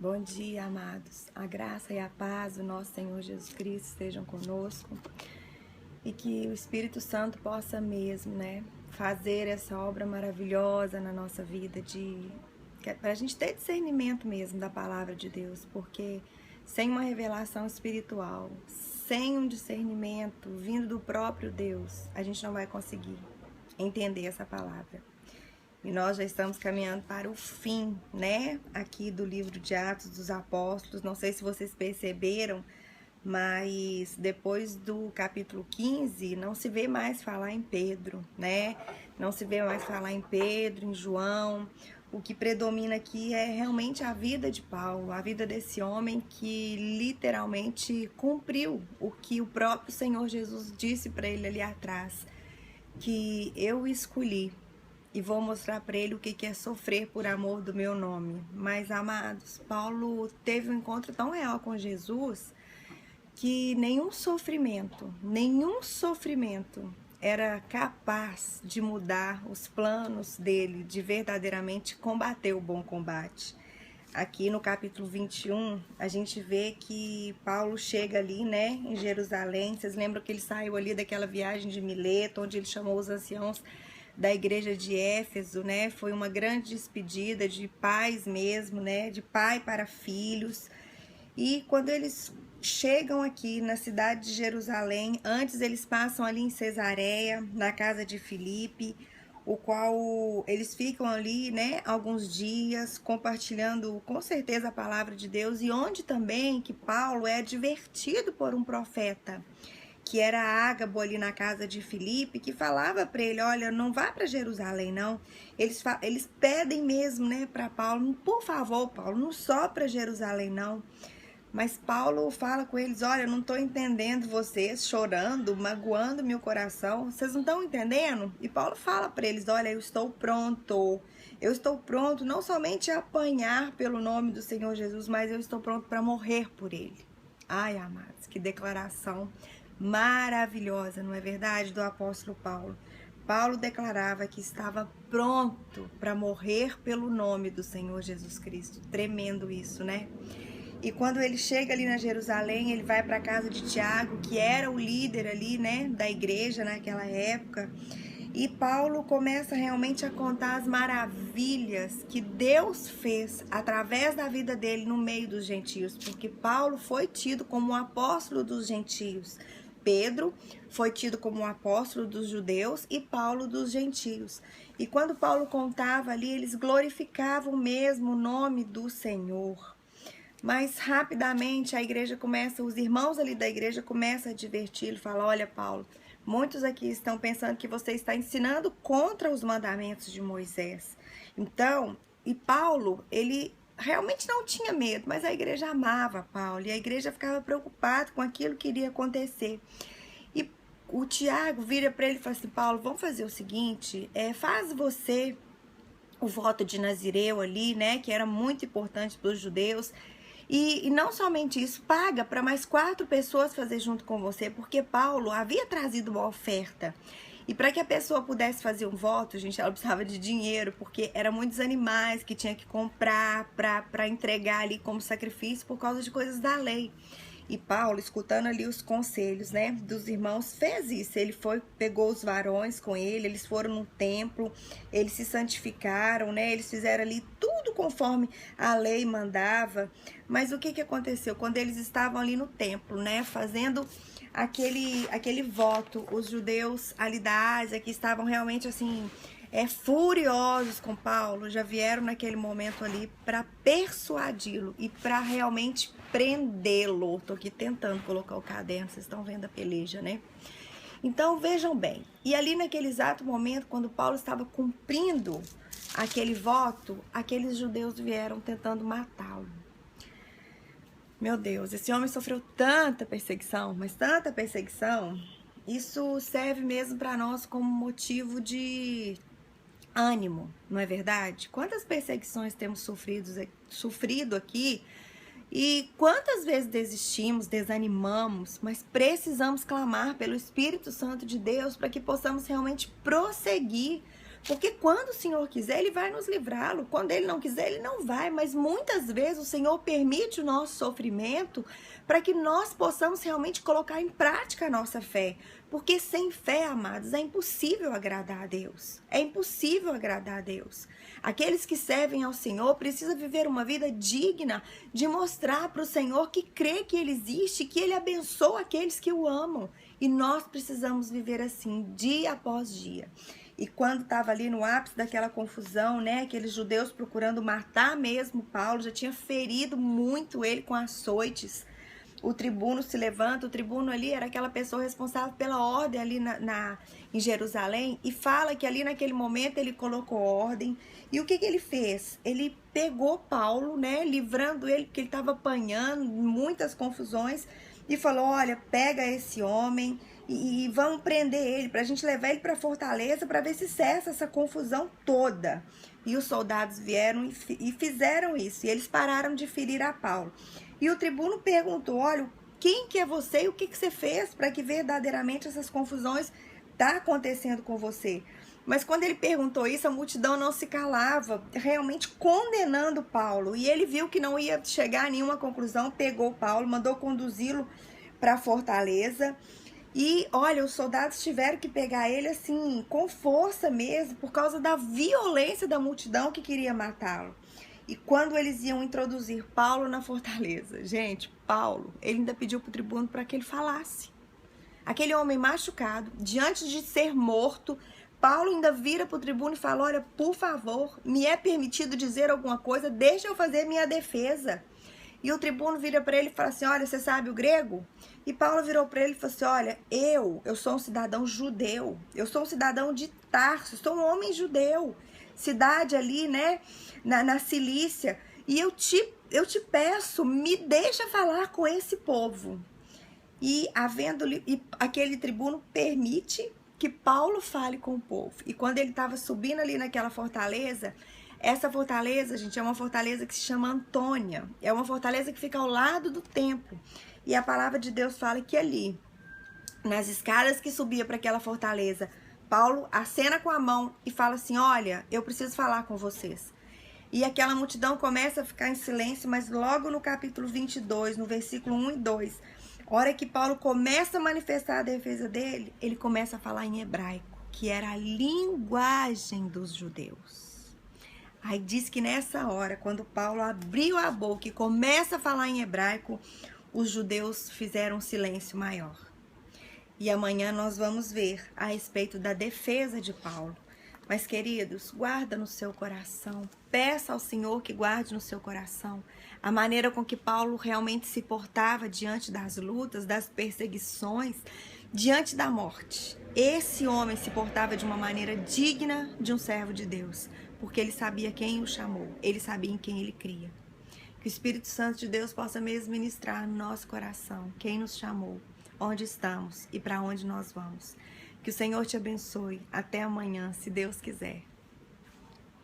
Bom dia, amados. A graça e a paz do nosso Senhor Jesus Cristo estejam conosco e que o Espírito Santo possa mesmo, fazer essa obra maravilhosa na nossa vida, para a gente ter discernimento mesmo da palavra de Deus, porque sem uma revelação espiritual, sem um discernimento vindo do próprio Deus, a gente não vai conseguir entender essa palavra. E nós já estamos caminhando para o fim, aqui do livro de Atos dos Apóstolos. Não sei se vocês perceberam, mas depois do capítulo 15, não se vê mais falar em Pedro, Não se vê mais falar em Pedro, em João. O que predomina aqui é realmente a vida de Paulo, a vida desse homem que literalmente cumpriu o que o próprio Senhor Jesus disse para ele ali atrás, que eu escolhi e vou mostrar para ele o que é sofrer por amor do meu nome. Mas, amados, Paulo teve um encontro tão real com Jesus que nenhum sofrimento era capaz de mudar os planos dele, de verdadeiramente combater o bom combate. Aqui no capítulo 21, a gente vê que Paulo chega ali, em Jerusalém. Vocês lembram que ele saiu ali daquela viagem de Mileto, onde ele chamou os anciãos da igreja de Éfeso, Foi uma grande despedida de pais mesmo, de pai para filhos. E quando eles chegam aqui na cidade de Jerusalém, antes eles passam ali em Cesareia, na casa de Filipe, o qual eles ficam ali, alguns dias, compartilhando com certeza a palavra de Deus, e onde também que Paulo é advertido por um profeta, que era Ágabo ali na casa de Filipe, que falava para ele, olha, não vá para Jerusalém não. Eles pedem mesmo, para Paulo, por favor, Paulo, não só para Jerusalém não. Mas Paulo fala com eles, olha, eu não estou entendendo vocês chorando, magoando meu coração, vocês não estão entendendo? E Paulo fala para eles, olha, eu estou pronto não somente a apanhar pelo nome do Senhor Jesus, mas eu estou pronto para morrer por ele. Ai, amados, que declaração maravilhosa, não é verdade, do apóstolo Paulo. Paulo declarava que estava pronto para morrer pelo nome do Senhor Jesus Cristo. Tremendo isso, E quando ele chega ali na Jerusalém, ele vai para a casa de Tiago, que era o líder ali, da igreja naquela época. E Paulo começa realmente a contar as maravilhas que Deus fez através da vida dele no meio dos gentios, porque Paulo foi tido como o apóstolo dos gentios. Pedro foi tido como o apóstolo dos judeus e Paulo dos gentios. E quando Paulo contava ali, eles glorificavam mesmo o nome do Senhor. Mas rapidamente a igreja começa, os irmãos ali da igreja começam a adverti-lo, falam, olha Paulo, muitos aqui estão pensando que você está ensinando contra os mandamentos de Moisés. Então, e Paulo, ele realmente não tinha medo, mas a igreja amava Paulo e a igreja ficava preocupada com aquilo que iria acontecer. E o Tiago vira para ele e fala assim, Paulo, vamos fazer o seguinte, faz você o voto de Nazireu ali, que era muito importante para os judeus. E não somente isso, paga para mais 4 pessoas fazer junto com você, porque Paulo havia trazido uma oferta. E para que a pessoa pudesse fazer um voto, gente, ela precisava de dinheiro, porque eram muitos animais que tinha que comprar para entregar ali como sacrifício por causa de coisas da lei. E Paulo, escutando ali os conselhos, dos irmãos, fez isso. Ele pegou os varões com ele, eles foram no templo, eles se santificaram, eles fizeram ali tudo conforme a lei mandava. Mas o que aconteceu? Quando eles estavam ali no templo, fazendo aquele voto, os judeus ali da Ásia, que estavam realmente assim, furiosos com Paulo, já vieram naquele momento ali para persuadi-lo e para realmente prendê-lo. Tô aqui tentando colocar o caderno, vocês estão vendo a peleja, Então vejam bem, e ali naquele exato momento, quando Paulo estava cumprindo aquele voto, aqueles judeus vieram tentando matá-lo. Meu Deus, esse homem sofreu tanta perseguição, mas tanta perseguição, isso serve mesmo para nós como motivo de ânimo, não é verdade? Quantas perseguições temos sofrido aqui e quantas vezes desistimos, desanimamos, mas precisamos clamar pelo Espírito Santo de Deus para que possamos realmente prosseguir, Porque quando o Senhor quiser, Ele vai nos livrá-lo. Quando Ele não quiser, Ele não vai. Mas muitas vezes o Senhor permite o nosso sofrimento para que nós possamos realmente colocar em prática a nossa fé. Porque sem fé, amados, é impossível agradar a Deus. É impossível agradar a Deus. Aqueles que servem ao Senhor precisam viver uma vida digna de mostrar para o Senhor que crê que Ele existe, que Ele abençoa aqueles que o amam. E nós precisamos viver assim, dia após dia. E quando estava ali no ápice daquela confusão, né, aqueles judeus procurando matar mesmo Paulo, já tinha ferido muito ele com açoites. O tribuno se levanta, o tribuno ali era aquela pessoa responsável pela ordem ali em Jerusalém, e fala que ali naquele momento ele colocou ordem. E o que ele fez? Ele pegou Paulo, né, livrando ele, porque ele estava apanhando, muitas confusões, e falou: olha, pega esse homem e vamos prender ele, para a gente levar ele para a fortaleza, para ver se cessa essa confusão toda. E os soldados vieram e fizeram isso, e eles pararam de ferir a Paulo. E o tribuno perguntou: olha, quem que é você e o que você fez para que verdadeiramente essas confusões tá acontecendo com você? Mas quando ele perguntou isso, a multidão não se calava, realmente condenando Paulo. E ele viu que não ia chegar a nenhuma conclusão, pegou Paulo, mandou conduzi-lo para a fortaleza. E olha, os soldados tiveram que pegar ele assim, com força mesmo, por causa da violência da multidão que queria matá-lo. E quando eles iam introduzir Paulo na fortaleza, gente, Paulo, ele ainda pediu para o tribuno para que ele falasse. Aquele homem machucado, diante de ser morto, Paulo ainda vira para o tribuno e fala: olha, por favor, me é permitido dizer alguma coisa, deixa eu fazer minha defesa. E o tribuno vira para ele e fala assim: olha, você sabe o grego? E Paulo virou para ele e falou assim: olha, eu sou um cidadão judeu, eu sou um cidadão de Tarso, sou um homem judeu, cidade ali, né, na Cilícia, e eu te peço, me deixa falar com esse povo. E aquele tribuno permite que Paulo fale com o povo. E quando ele estava subindo ali naquela fortaleza, essa fortaleza, gente, é uma fortaleza que se chama Antônia. É uma fortaleza que fica ao lado do templo. E a palavra de Deus fala que ali, nas escadas que subia para aquela fortaleza, Paulo acena com a mão e fala assim: olha, eu preciso falar com vocês. E aquela multidão começa a ficar em silêncio, mas logo no capítulo 22, no versículo 1 e 2, a hora que Paulo começa a manifestar a defesa dele, ele começa a falar em hebraico, que era a linguagem dos judeus. Aí diz que nessa hora, quando Paulo abriu a boca e começa a falar em hebraico, os judeus fizeram um silêncio maior. E amanhã nós vamos ver a respeito da defesa de Paulo. Mas, queridos, guarda no seu coração, peça ao Senhor que guarde no seu coração a maneira com que Paulo realmente se portava diante das lutas, das perseguições, diante da morte. Esse homem se portava de uma maneira digna de um servo de Deus, porque ele sabia quem o chamou, ele sabia em quem ele cria. Que o Espírito Santo de Deus possa mesmo ministrar no nosso coração quem nos chamou, onde estamos e para onde nós vamos. Que o Senhor te abençoe. Até amanhã, se Deus quiser.